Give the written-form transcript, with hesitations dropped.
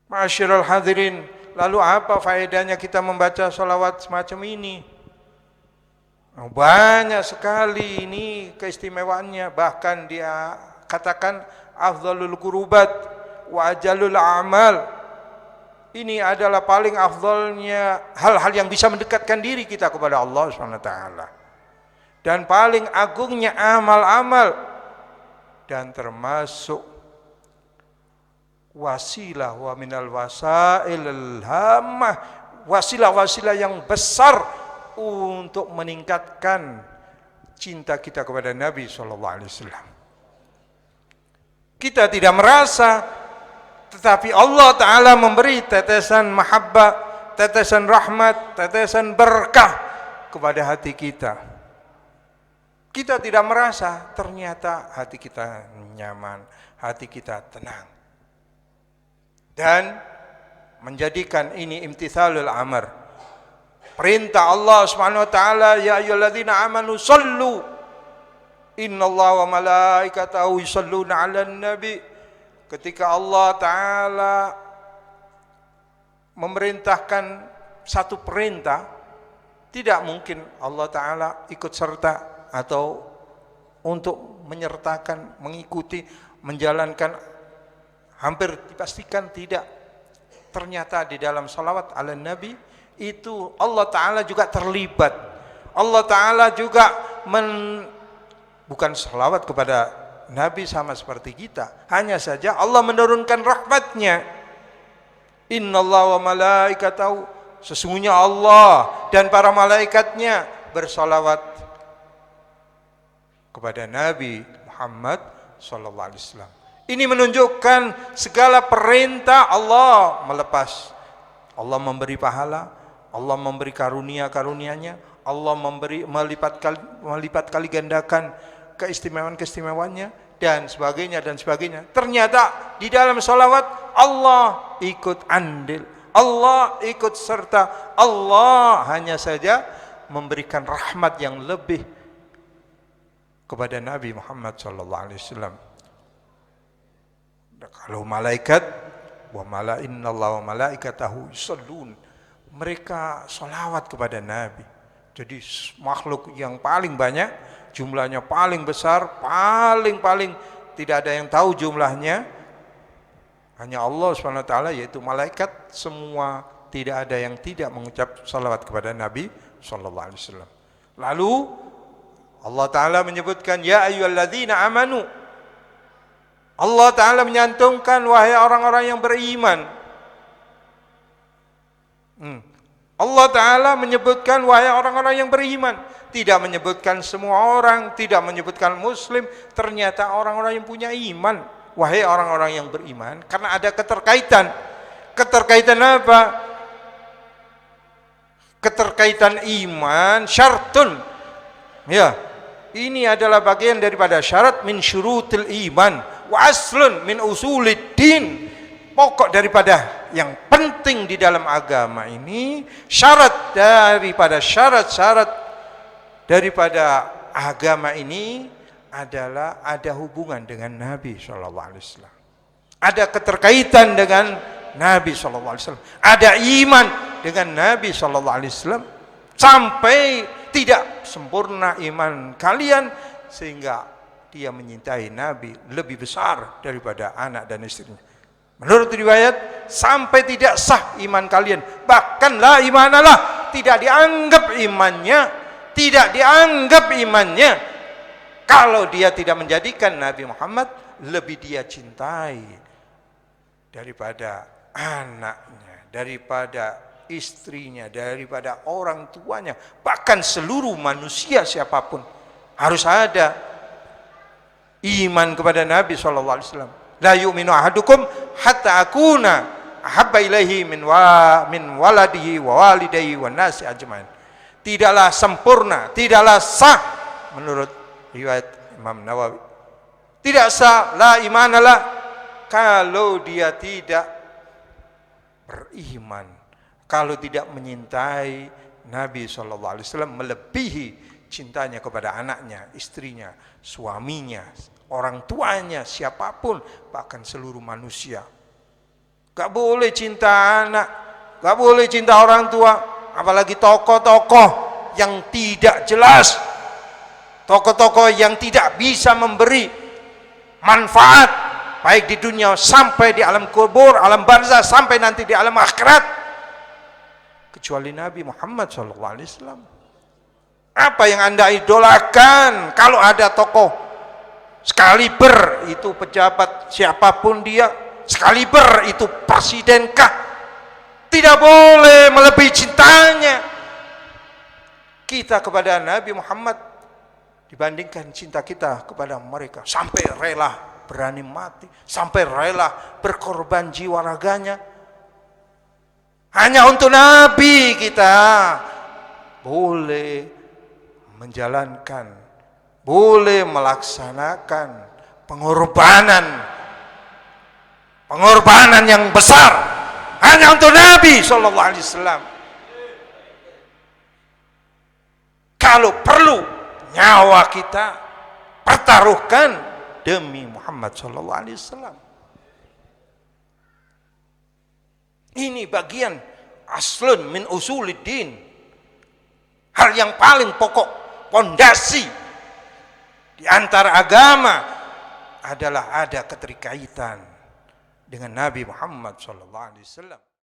Ma'asyiral hadirin, lalu apa faedahnya kita membaca sholawat semacam ini? Banyak sekali ini keistimewaannya. Bahkan dia katakan afdhalul qurubat wa ajalul a'mal. Ini adalah paling afdhalnya hal-hal yang bisa mendekatkan diri kita kepada Allah Subhanahu wa taala. Dan paling agungnya amal-amal, dan termasuk wasilah wa minal wasailil hammah, wasilah-wasilah yang besar untuk meningkatkan cinta kita kepada Nabi SAW. Kita tidak merasa, tetapi Allah Ta'ala memberi tetesan mahabbah, tetesan rahmat, tetesan berkah kepada hati kita. Kita tidak merasa, ternyata hati kita nyaman, hati kita tenang. Dan menjadikan ini imtithalul amr, perintah Allah Subhanahu wa taala, ya ayyuhalladzina amanu sallu innallaha wa malaikatahu yusalluna 'alan nabi. Ketika Allah taala memerintahkan satu perintah, tidak mungkin Allah taala ikut serta atau untuk menyertakan, mengikuti, menjalankan, hampir dipastikan tidak. Ternyata di dalam salawat ala nabi itu Allah Ta'ala juga terlibat. Allah Ta'ala juga bukan salawat kepada Nabi sama seperti kita, hanya saja Allah menurunkan rahmatnya. Innallaha wa malaikatahu, sesungguhnya Allah dan para malaikatnya bersalawat kepada Nabi Muhammad sallallahu alaihi wasallam. Ini menunjukkan segala perintah Allah melepas. Allah memberi pahala, Allah memberi karunia-karunia-Nya, Allah memberi melipat kali gandakan keistimewaan-keistimewaannya dan sebagainya dan sebagainya. Ternyata di dalam salawat Allah ikut andil, Allah ikut serta, Allah hanya saja memberikan rahmat yang lebih kepada Nabi Muhammad sallallahu alaihi wasallam. Kalau malaikat, wa innallaha wa malaikatahu yusallun, mereka salawat kepada Nabi. Jadi makhluk yang paling banyak, jumlahnya paling besar, paling tidak ada yang tahu jumlahnya, hanya Allah Subhanahu wa taala, yaitu malaikat semua, tidak ada yang tidak mengucap salawat kepada Nabi sallallahu alaihi wasallam. Lalu Allah taala menyebutkan ya ayyuhalladzina amanu. Allah Ta'ala menyantumkan wahai orang-orang yang beriman. Allah Ta'ala menyebutkan wahai orang-orang yang beriman. Tidak menyebutkan semua orang, tidak menyebutkan muslim. Ternyata orang-orang yang punya iman. Wahai orang-orang yang beriman. Karena ada keterkaitan. Keterkaitan apa? Keterkaitan iman syartun. Ya, ini adalah bagian daripada syarat min syurutil iman wa aslun min usuliddin. Pokok daripada yang penting di dalam agama ini, syarat syarat daripada agama ini adalah ada hubungan dengan Nabi sallallahu alaihi wasallam. Ada keterkaitan dengan Nabi sallallahu alaihi wasallam. Ada iman dengan Nabi sallallahu alaihi wasallam. Sampai tidak sempurna iman kalian sehingga dia menyintai Nabi lebih besar daripada anak dan istrinya. Menurut riwayat, sampai tidak sah iman kalian, bahkan la imanalah, tidak dianggap imannya kalau dia tidak menjadikan Nabi Muhammad lebih dia cintai daripada anaknya, daripada istrinya, daripada orang tuanya, bahkan seluruh manusia siapapun. Harus ada iman kepada Nabi SAW. La yu'minu ahadukum hatta akuna ahabba ilaihi min waladihi wa walidayhi wa nasi ajmain. Tidaklah sempurna, tidaklah sah menurut riwayat Imam Nawawi. Tidak sah, la imanalah, kalau dia tidak beriman, kalau tidak menyintai Nabi SAW melebihi cintanya kepada anaknya, istrinya, suaminya, orang tuanya, siapapun, bahkan seluruh manusia. Gak boleh cinta anak, gak boleh cinta orang tua, apalagi tokoh-tokoh yang tidak jelas, tokoh-tokoh yang tidak bisa memberi manfaat baik di dunia sampai di alam kubur, alam barzah, sampai nanti di alam akhirat, kecuali Nabi Muhammad SAW. Apa yang Anda idolakan? Kalau ada tokoh sekaliber itu pejabat siapapun dia, sekaliber itu presidenkah, tidak boleh melebihi cintanya kita kepada Nabi Muhammad dibandingkan cinta kita kepada mereka, sampai rela berani mati, sampai rela berkorban jiwa raganya hanya untuk Nabi. Kita boleh menjalankan, boleh melaksanakan pengorbanan yang besar hanya untuk Nabi Sallallahu Alaihi Wasallam. Kalau perlu nyawa kita pertaruhkan demi Muhammad Sallallahu Alaihi Wasallam. Ini bagian aslun min usuliddin, hal yang paling pokok, pondasi di antara agama adalah ada keterkaitan dengan Nabi Muhammad Sallallahu Alaihi Wasallam.